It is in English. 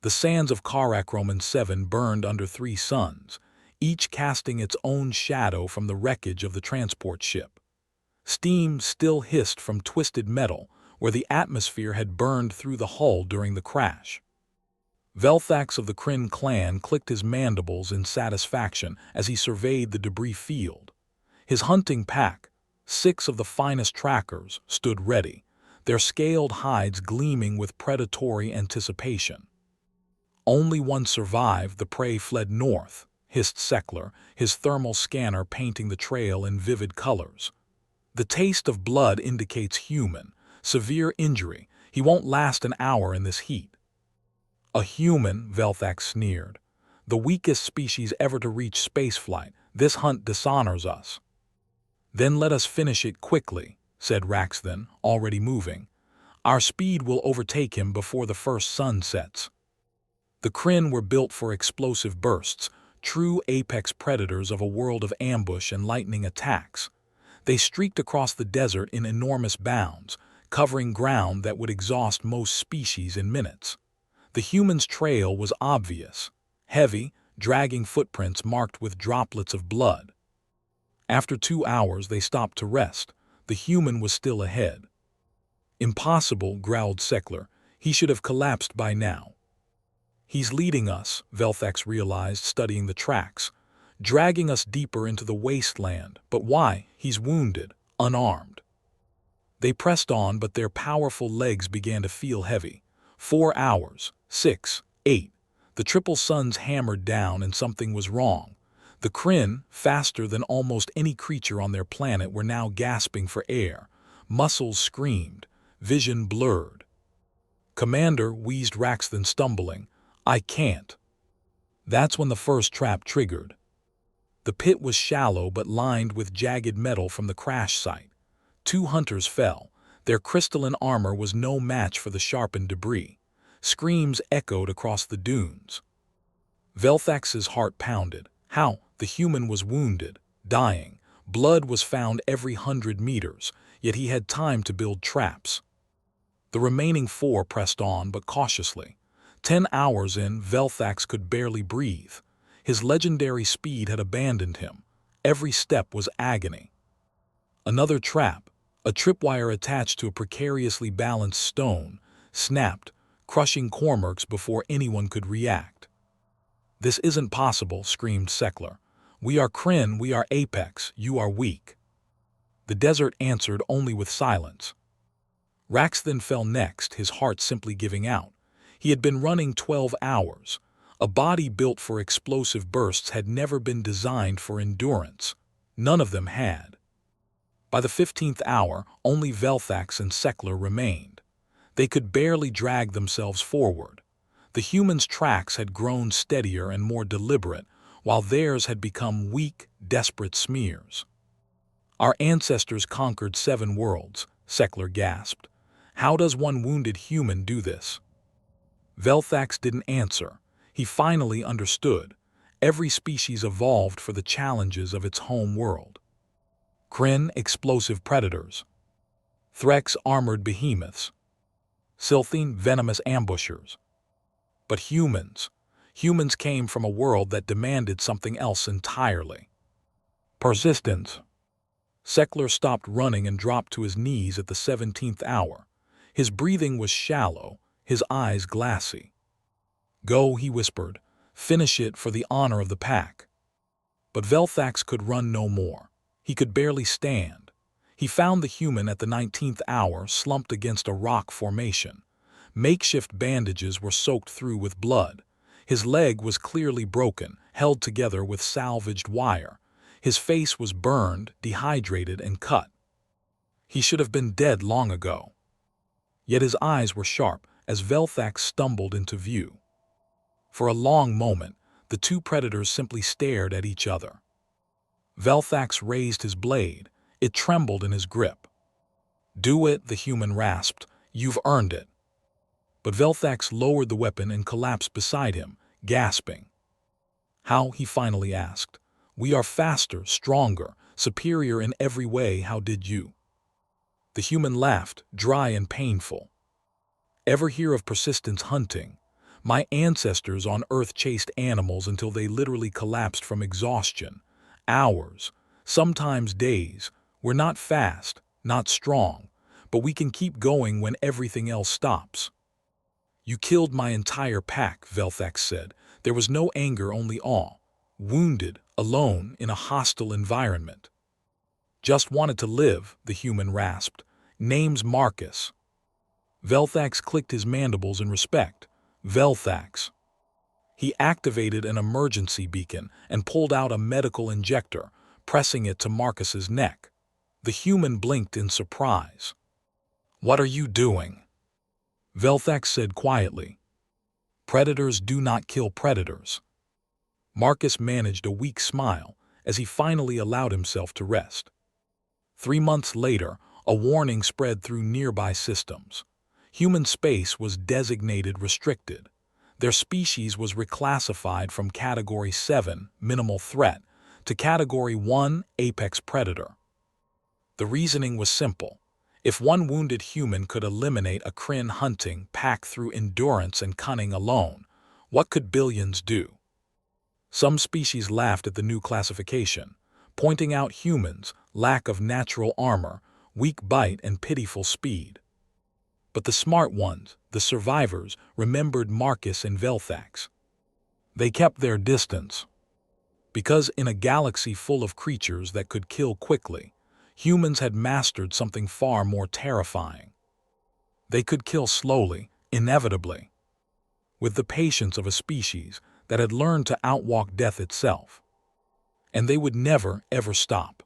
The sands of Karakorum 7 burned under 3 suns, each casting its own shadow from the wreckage of the transport ship. Steam still hissed from twisted metal where the atmosphere had burned through the hull during the crash. Velthax of the Kryn clan clicked his mandibles in satisfaction as he surveyed the debris field. His hunting pack, 6 of the finest trackers, stood ready, their scaled hides gleaming with predatory anticipation. Only one survived. The prey fled north, hissed Sekler, his thermal scanner painting the trail in vivid colors. The taste of blood indicates human, severe injury. He won't last an hour in this heat. A human, Velthax sneered. The weakest species ever to reach spaceflight. This hunt dishonors us. Then let us finish it quickly, said Raxthan, already moving. Our speed will overtake him before the first sun sets. The Kryn were built for explosive bursts, true apex predators of a world of ambush and lightning attacks. They streaked across the desert in enormous bounds, covering ground that would exhaust most species in minutes. The human's trail was obvious, heavy, dragging footprints marked with droplets of blood. After 2 hours, they stopped to rest. The human was still ahead. Impossible, growled Sekler. He should have collapsed by now. He's leading us, Velthax realized, studying the tracks, dragging us deeper into the wasteland. But why? He's wounded, unarmed. They pressed on, but their powerful legs began to feel heavy. 4 hours, 6, 8. The triple suns hammered down and something was wrong. The Kryn, faster than almost any creature on their planet, were now gasping for air. Muscles screamed, vision blurred. Commander, wheezed Raxthan, stumbling. I can't. That's when the first trap triggered. The pit was shallow but lined with jagged metal from the crash site. 2 hunters fell. Their crystalline armor was no match for the sharpened debris. Screams echoed across the dunes. Velthax's heart pounded. How? The human was wounded, dying. Blood was found every 100 meters, yet he had time to build traps. The remaining 4 pressed on, but cautiously. 10 hours in, Velthax could barely breathe. His legendary speed had abandoned him. Every step was agony. Another trap, a tripwire attached to a precariously balanced stone, snapped, crushing Cormorants before anyone could react. This isn't possible, screamed Sekler. We are Kryn, we are Apex, you are weak. The desert answered only with silence. Raxthan fell next, his heart simply giving out. He had been running 12 hours. A body built for explosive bursts had never been designed for endurance. None of them had. By the 15th hour, only Velthax and Sekler remained. They could barely drag themselves forward. The human's tracks had grown steadier and more deliberate, while theirs had become weak, desperate smears. Our ancestors conquered 7 worlds, Sekler gasped. How does one wounded human do this? Velthax didn't answer. He finally understood. Every species evolved for the challenges of its home world. Kryn, explosive predators. Threx, armored behemoths. Silthine, venomous ambushers. But humans came from a world that demanded something else entirely. Persistence. Sekler stopped running and dropped to his knees at the 17th hour. His breathing was shallow, his eyes glassy. Go, he whispered. Finish it for the honor of the pack. But Velthax could run no more. He could barely stand. He found the human at the 19th hour, slumped against a rock formation. Makeshift bandages were soaked through with blood. His leg was clearly broken, held together with salvaged wire. His face was burned, dehydrated, and cut. He should have been dead long ago. Yet his eyes were sharp as Velthax stumbled into view. For a long moment, the 2 predators simply stared at each other. Velthax raised his blade. It trembled in his grip. Do it, the human rasped. You've earned it. But Velthax lowered the weapon and collapsed beside him, gasping. How? He finally asked. We are faster, stronger, superior in every way. How did you? The human laughed, dry and painful. Ever hear of persistence hunting? My ancestors on Earth chased animals until they literally collapsed from exhaustion. Hours, sometimes days. We're not fast, not strong, but we can keep going when everything else stops. You killed my entire pack, Velthax said. There was no anger, only awe. Wounded, alone, in a hostile environment. Just wanted to live, the human rasped. Name's Marcus. Velthax clicked his mandibles in respect. Velthax. He activated an emergency beacon and pulled out a medical injector, pressing it to Marcus's neck. The human blinked in surprise. "What are you doing?" Velthax said quietly. "Predators do not kill predators." Marcus managed a weak smile as he finally allowed himself to rest. 3 months later, a warning spread through nearby systems. Human space was designated restricted. Their species was reclassified from Category 7, minimal threat, to Category 1, apex predator. The reasoning was simple. If one wounded human could eliminate a Kryn hunting pack through endurance and cunning alone, what could billions do? Some species laughed at the new classification, pointing out humans' lack of natural armor, weak bite, and pitiful speed. But the smart ones, the survivors, remembered Marcus and Velthax. They kept their distance. Because in a galaxy full of creatures that could kill quickly, humans had mastered something far more terrifying. They could kill slowly, inevitably, with the patience of a species that had learned to outwalk death itself. And they would never, ever stop.